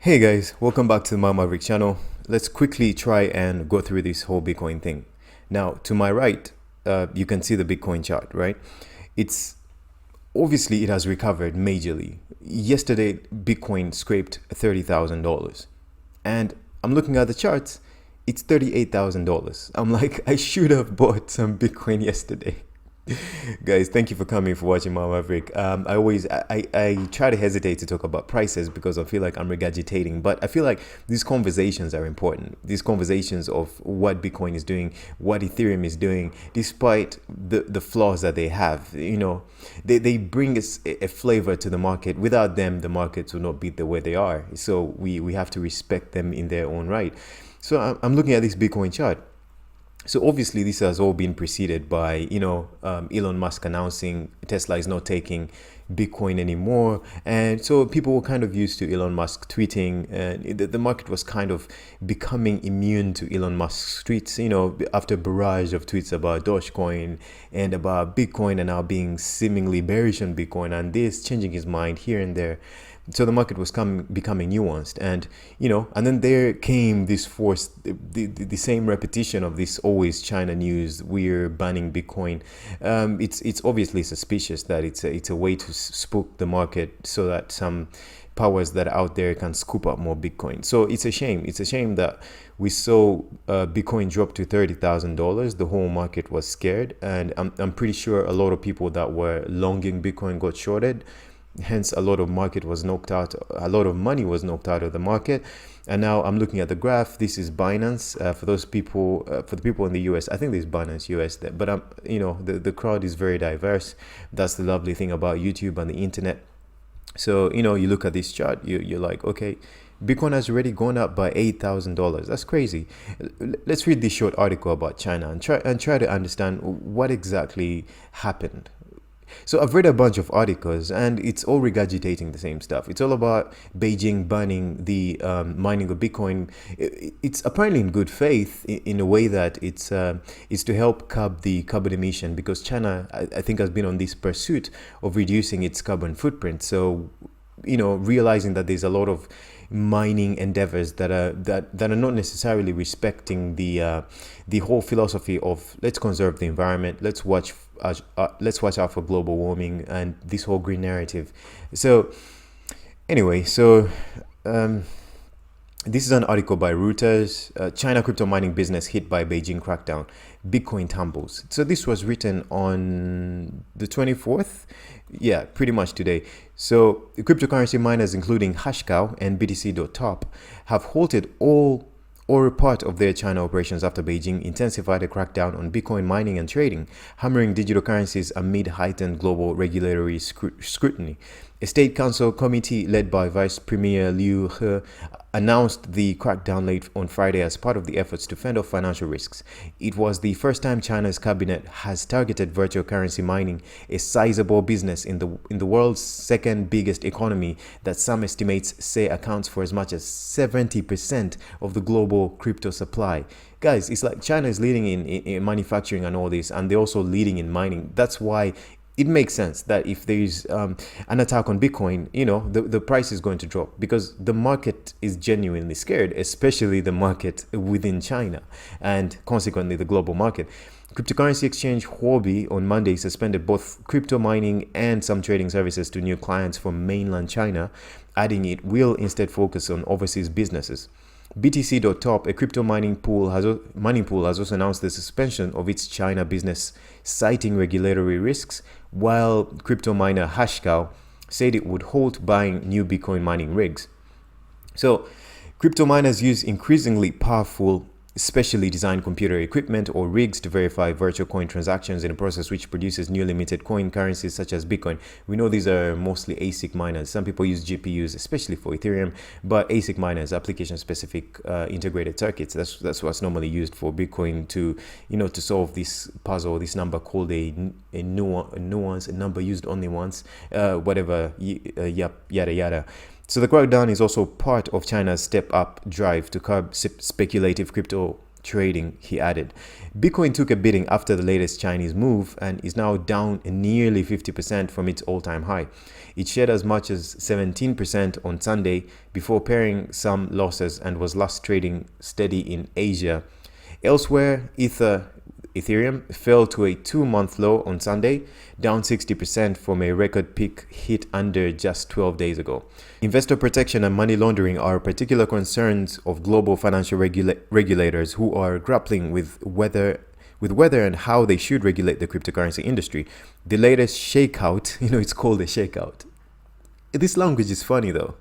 Hey guys, welcome back to the Mama Maverick channel. Let's quickly try and go through this whole Bitcoin thing. Now, to my right, you can see the Bitcoin chart, right? It's obviously it has recovered majorly. Yesterday, Bitcoin scraped $30,000, and I'm looking at the charts. It's $38,000. I'm like, I should have bought some Bitcoin yesterday. Guys, thank you for coming for watching my Maverick. I try to hesitate to talk about prices because I feel like I'm regurgitating, but I feel like these conversations are important. These conversations of what Bitcoin is doing, what Ethereum is doing, despite the flaws that they have. They bring us a flavor to the market. Without them, the markets will not be the way they are. So we have to respect them in their own right. So I'm looking at this Bitcoin chart. So obviously this has all been preceded by, Elon Musk announcing Tesla is not taking Bitcoin anymore. And so people were kind of used to Elon Musk tweeting, and the market was kind of becoming immune to Elon Musk's tweets, after a barrage of tweets about Dogecoin and about Bitcoin and now being seemingly bearish on Bitcoin and this changing his mind here and there. So the market was becoming nuanced, and then there came this force, the same repetition of this always China news. We're banning Bitcoin. It's obviously suspicious that it's a way to spook the market so that some powers that are out there can scoop up more Bitcoin. So it's a shame. It's a shame that we saw Bitcoin drop to $30,000. The whole market was scared, and I'm pretty sure a lot of people that were longing Bitcoin got shorted. Hence, a lot of market was knocked out. A lot of money was knocked out of the market. And now I'm looking at the graph. This is Binance. For those people, for the people in the US, I think there's Binance US there. But the crowd is very diverse. That's the lovely thing about YouTube and the internet. So you look at this chart, you're like, okay, Bitcoin has already gone up by $8,000. That's crazy. Let's read this short article about China and try to understand what exactly happened. So I've read a bunch of articles and it's all regurgitating the same stuff. It's all about Beijing banning the mining of Bitcoin. It's apparently in good faith in a way that it's to help curb the carbon emission, because China, I think, has been on this pursuit of reducing its carbon footprint. So, realizing that there's a lot of mining endeavors that are not necessarily respecting the whole philosophy of let's conserve the environment, let's watch out for global warming and this whole green narrative. So anyway, this is an article by Reuters. China crypto mining business hit by Beijing crackdown. Bitcoin tumbles. So this was written on the 24th. Yeah, pretty much today. So the cryptocurrency miners, including Hashcow and BTC.top, have halted all or a part of their China operations after Beijing intensified a crackdown on Bitcoin mining and trading, hammering digital currencies amid heightened global regulatory scrutiny. A state council committee led by Vice Premier Liu He announced the crackdown late on Friday as part of the efforts to fend off financial risks. It was the first time China's cabinet has targeted virtual currency mining, a sizable business in the world's second biggest economy that some estimates say accounts for as much as 70% of the global crypto supply. Guys, it's like China is leading in manufacturing and all this, and they're also leading in mining. That's why it makes sense that if there's an attack on Bitcoin, the price is going to drop, because the market is genuinely scared, especially the market within China and consequently the global market. Cryptocurrency exchange Huobi on Monday suspended both crypto mining and some trading services to new clients from mainland China, adding it will instead focus on overseas businesses. BTC.top, a crypto mining pool, has also announced the suspension of its China business, citing regulatory risks, while crypto miner Hashcow said it would halt buying new Bitcoin mining rigs. So, crypto miners use increasingly powerful, specially designed computer equipment or rigs to verify virtual coin transactions in a process which produces newly minted coin currencies such as Bitcoin. We know these are mostly ASIC miners. Some people use GPUs, especially for Ethereum, but ASIC miners, application-specific integrated circuits, that's what's normally used for Bitcoin to solve this puzzle, this number called a nuance, a number used only once, yada yada. So the crackdown is also part of China's step-up drive to curb speculative crypto trading, he added. Bitcoin took a beating after the latest Chinese move and is now down nearly 50% from its all-time high. It shed as much as 17% on Sunday before pairing some losses and was last trading steady in Asia. Elsewhere, Ethereum fell to a 2-month low on Sunday, down 60% from a record peak hit under just 12 days ago. Investor protection and money laundering are particular concerns of global financial regulators who are grappling with whether and how they should regulate the cryptocurrency industry. The latest shakeout, it's called a shakeout. This language is funny though.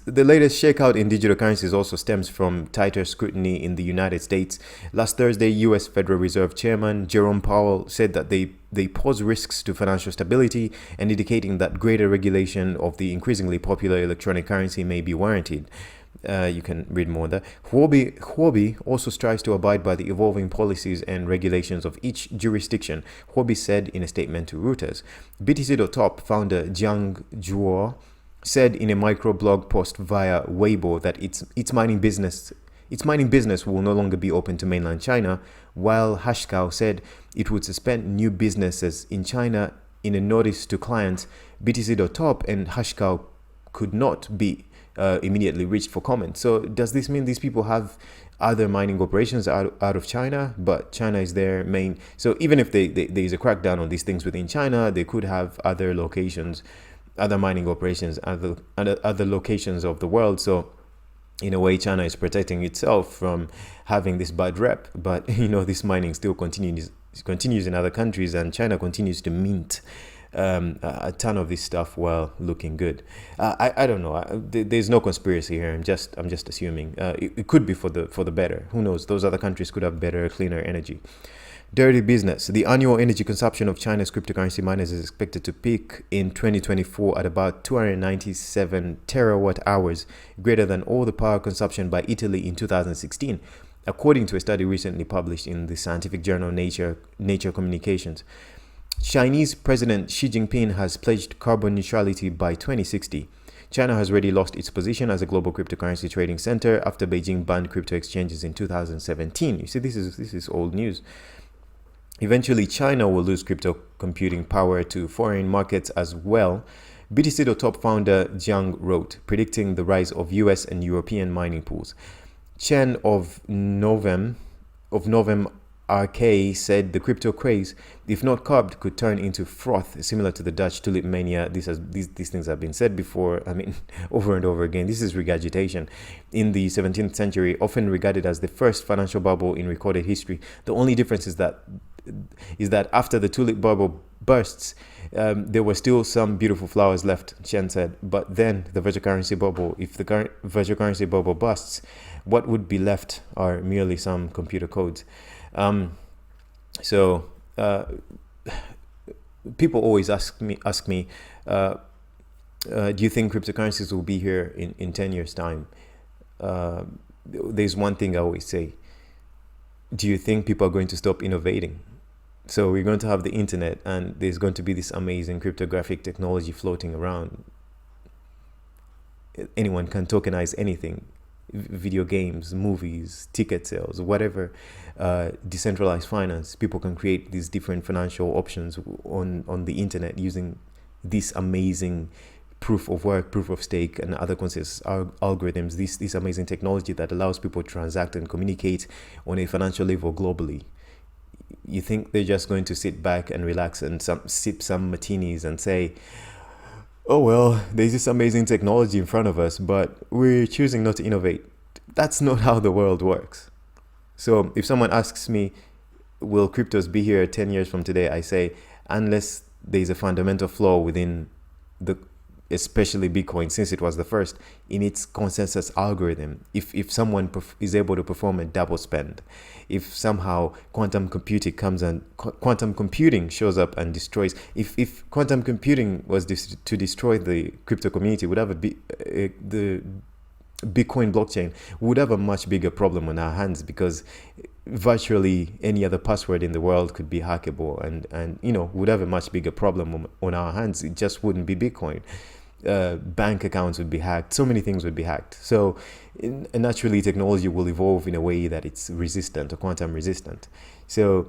The latest shakeout in digital currencies also stems from tighter scrutiny in the United States. Last Thursday, U.S. Federal Reserve Chairman Jerome Powell said that they pose risks to financial stability and indicating that greater regulation of the increasingly popular electronic currency may be warranted. You can read more there. Huobi also strives to abide by the evolving policies and regulations of each jurisdiction, Huobi said in a statement to Reuters. BTC.top founder Jiang Zhuo said in a microblog post via Weibo that its mining business will no longer be open to mainland China, while Hashcow said it would suspend new businesses in China in a notice to clients. BTC.top and Hashcow could not be immediately reached for comment. So does this mean these people have other mining operations out of China, but China is their main? So even if there is a crackdown on these things within China, they could have other locations, other mining operations, other locations of the world. So in a way, China is protecting itself from having this bad rep. But this mining still continues in other countries, and China continues to mint a ton of this stuff while looking good. I don't know. There's no conspiracy here. I'm just assuming it could be for the better. Who knows? Those other countries could have better, cleaner energy. Dirty business. The annual energy consumption of China's cryptocurrency miners is expected to peak in 2024 at about 297 terawatt hours, greater than all the power consumption by Italy in 2016, according to a study recently published in the scientific journal Nature Communications. Chinese President Xi Jinping has pledged carbon neutrality by 2060. China has already lost its position as a global cryptocurrency trading center after Beijing banned crypto exchanges in 2017. You see, this is old news. Eventually, China will lose crypto computing power to foreign markets as well. BTC.top founder Jiang wrote, predicting the rise of US and European mining pools. Chen of Novem RK said the crypto craze, if not curbed, could turn into froth, similar to the Dutch tulip mania. These things have been said before, over and over again. This is regurgitation. In the 17th century, often regarded as the first financial bubble in recorded history. The only difference is that after the tulip bubble bursts, there were still some beautiful flowers left, Chen said. But then the virtual currency bubble, if the current virtual currency bubble busts, what would be left are merely some computer codes. So people always ask me, do you think cryptocurrencies will be here in 10 years time? There's one thing I always say. Do you think people are going to stop innovating? So we're going to have the internet, and there's going to be this amazing cryptographic technology floating around. Anyone can tokenize anything. Video games, movies, ticket sales, whatever, decentralized finance. People can create these different financial options on the internet using this amazing proof of work, proof of stake, and other concepts, algorithms, this amazing technology that allows people to transact and communicate on a financial level globally. You think they're just going to sit back and relax and sip some martinis and say, oh, well, there's this amazing technology in front of us, but we're choosing not to innovate. That's not how the world works. So if someone asks me, will cryptos be here 10 years from today? I say, unless there's a fundamental flaw within especially Bitcoin, since it was the first, in its consensus algorithm. If someone is able to perform a double spend, if somehow quantum computing shows up and destroys, if quantum computing was to destroy the crypto community, would have the Bitcoin blockchain would have a much bigger problem on our hands, because virtually any other password in the world could be hackable, and would have a much bigger problem on our hands. It just wouldn't be Bitcoin. bank accounts would be hacked, so many things would be hacked. So naturally technology will evolve in a way that it's resistant or quantum resistant. So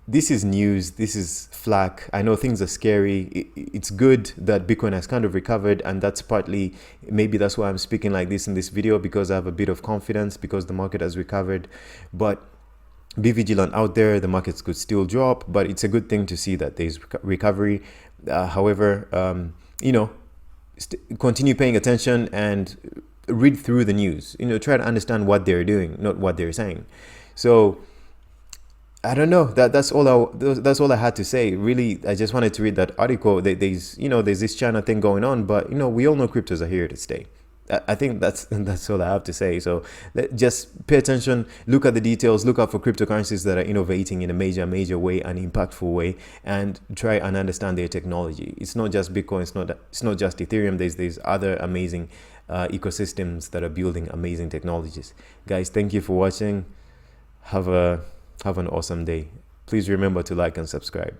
this is news, this is flack. I know things are scary. It's good that Bitcoin has kind of recovered, and that's partly, maybe that's why I'm speaking like this in this video, because I have a bit of confidence because the market has recovered. But be vigilant out there, the markets could still drop, but it's a good thing to see that there's recovery. However, continue paying attention and read through the news, try to understand what they're doing, not what they're saying. So I don't know. That's all I had to say. Really, I just wanted to read that article. There's this China thing going on, but we all know cryptos are here to stay. I think that's all I have to say. So just pay attention, look at the details, look out for cryptocurrencies that are innovating in a major way, an impactful way, and try and understand their technology. It's not just Bitcoin. It's not just Ethereum. There's other amazing ecosystems that are building amazing technologies. Guys, thank you for watching. Have an awesome day. Please remember to like and subscribe.